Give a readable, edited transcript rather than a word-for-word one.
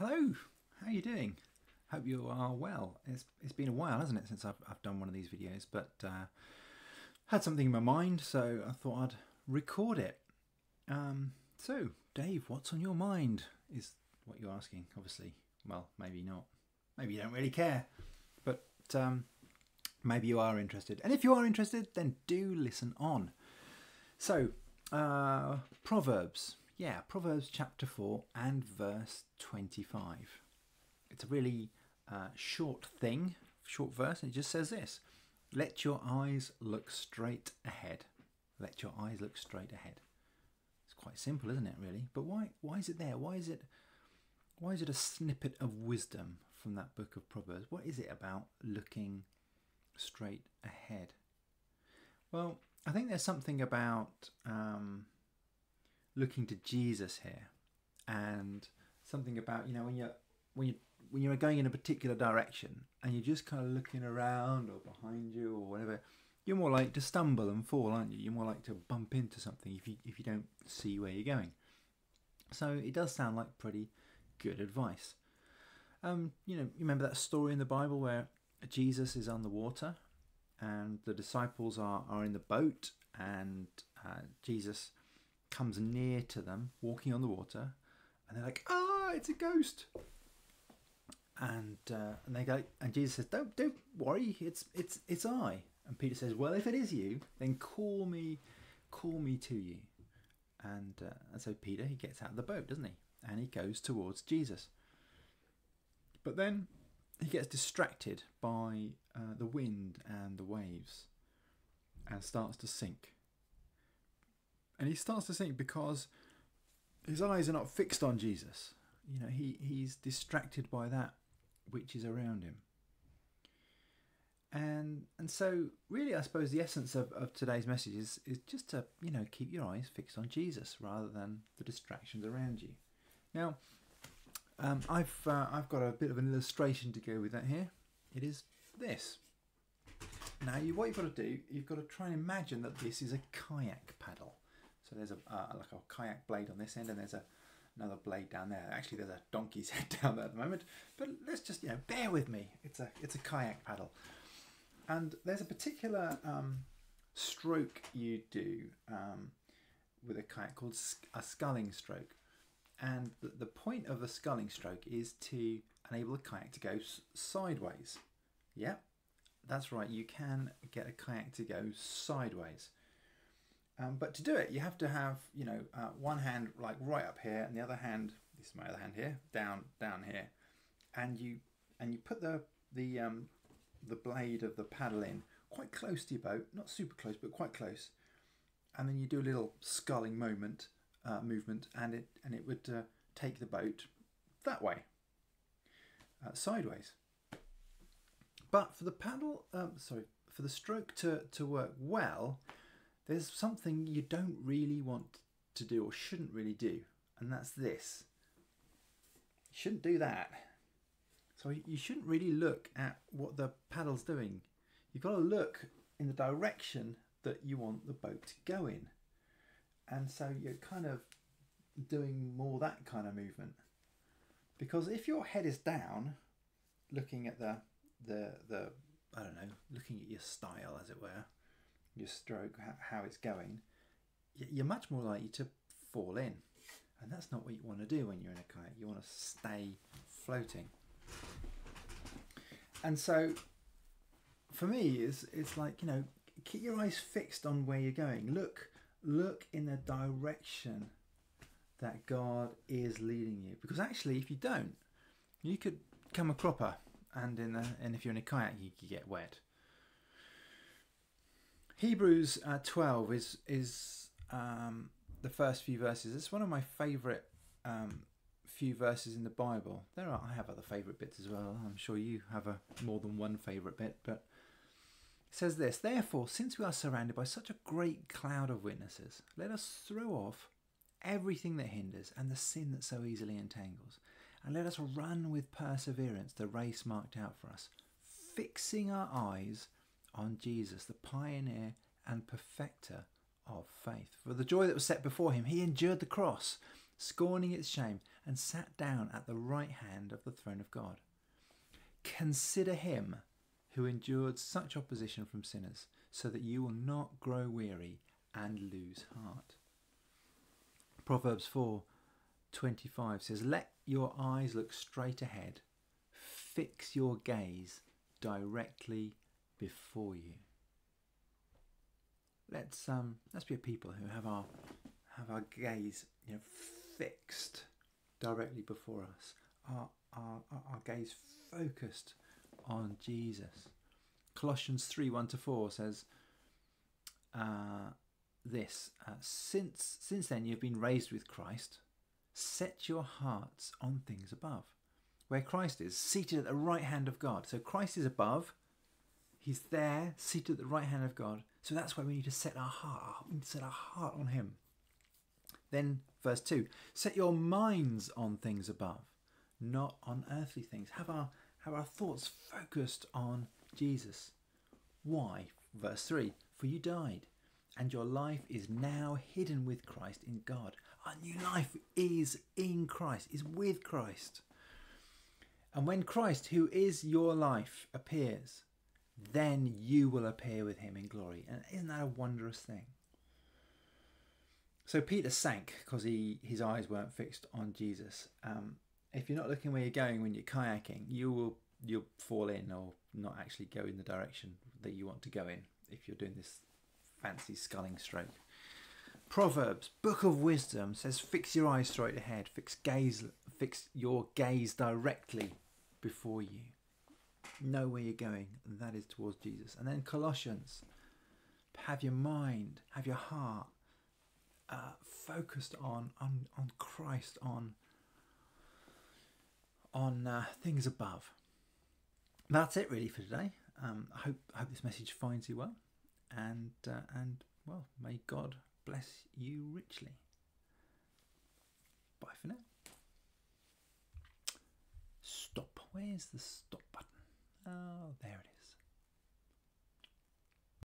Hello, how are you doing? Hope you are well. It's been a while, hasn't it, since I've done one of these videos, but had something in my mind, so I thought I'd record it. So, Dave, what's on your mind is what you're asking, obviously. Well, maybe not. Maybe you don't really care, but maybe you are interested. And if you are interested, then do listen on. So, Proverbs. Yeah, Proverbs chapter 4 and verse 25. It's a really short verse, and it just says this. Let your eyes look straight ahead. Let your eyes look straight ahead. It's quite simple, isn't it, really? But why is it there? Why is it a snippet of wisdom from that book of Proverbs? What is it about looking straight ahead? Well, I think there's something about looking to Jesus here, and something about, you know, when you're going in a particular direction and you're just kind of looking around or behind you or whatever, you're more likely to stumble and fall, aren't you? You're more likely to bump into something if you don't see where you're going. So it does sound like pretty good advice. You remember that story in the Bible where Jesus is on the water and the disciples are in the boat, and Jesus comes near to them walking on the water, and they're like, it's a ghost. And they go, and Jesus says, don't worry, it's I. And Peter says, well, if it is you, then call me to you. And so Peter, he gets out of the boat, doesn't he? And he goes towards Jesus. But then he gets distracted by the wind and the waves and starts to sink. And he starts to sink because his eyes are not fixed on Jesus. You know, he's distracted by that which is around him. And so really, I suppose the essence of today's message is just to, you know, keep your eyes fixed on Jesus rather than the distractions around you. Now, I've got a bit of an illustration to go with that here. It is this. Now, what you've got to do, you've got to try and imagine that this is a kayak paddle. So there's like a kayak blade on this end, and there's another blade down there. Actually, there's a donkey's head down there at the moment. But let's just, bear with me. It's a kayak paddle, and there's a particular stroke you do with a kayak called a sculling stroke. And the point of the sculling stroke is to enable the kayak to go sideways. Yeah, that's right. You can get a kayak to go sideways. But to do it, you have to have, one hand like right up here, and the other hand, this is my other hand here, down here, and you put the blade of the paddle in quite close to your boat, not super close, but quite close, and then you do a little sculling movement, and it would take the boat that way, sideways. But for the paddle, for the stroke to work well, there's something you don't really want to do or shouldn't really do, and that's this. You shouldn't do that. So you shouldn't really look at what the paddle's doing. You've got to look in the direction that you want the boat to go in. And so you're kind of doing more that kind of movement. Because if your head is down, looking at the I don't know, looking at your style, as it were, your stroke, how it's going, you're much more likely to fall in, and that's not what you want to do when you're in a kayak. You want to stay floating. And so for me, it's like, keep your eyes fixed on where you're going. Look in the direction that God is leading you, because actually, if you don't, you could come a cropper, and if you're in a kayak, you could get wet. Hebrews 12 is the first few verses. It's one of my favourite few verses in the Bible. I have other favourite bits as well. I'm sure you have more than one favourite bit. But it says this: therefore, since we are surrounded by such a great cloud of witnesses, let us throw off everything that hinders and the sin that so easily entangles, and let us run with perseverance the race marked out for us, fixing our eyes on Jesus, the pioneer and perfecter of faith. For the joy that was set before him, he endured the cross, scorning its shame, and sat down at the right hand of the throne of God. Consider him who endured such opposition from sinners, so that you will not grow weary and lose heart. Proverbs 4:25 says, let your eyes look straight ahead. Fix your gaze directly before you. Let's be a people who have our gaze, fixed directly before us. Our gaze focused on Jesus. Colossians 3:1-4 says since then you've been raised with Christ, set your hearts on things above, where Christ is, seated at the right hand of God. So Christ is above, he's there, seated at the right hand of God. So that's where we need to set our heart. We need to set our heart on him. Then verse 2, set your minds on things above, not on earthly things. Have our thoughts focused on Jesus. Why? Verse 3, for you died, and your life is now hidden with Christ in God. Our new life is in Christ, is with Christ. And when Christ, who is your life, appears, then you will appear with him in glory. And isn't that a wondrous thing? So Peter sank because his eyes weren't fixed on Jesus. If you're not looking where you're going when you're kayaking, you'll fall in or not actually go in the direction that you want to go in if you're doing this fancy sculling stroke. Proverbs, Book of Wisdom, says fix your eyes straight ahead. Fix your gaze directly before you. Know where you're going, and that is towards Jesus. And then Colossians, have your mind, have your heart focused on Christ, on things above. That's it really for today. I hope this message finds you well, and well, may God bless you richly. Bye for now. Stop. Where's the stop button? Oh, there it is.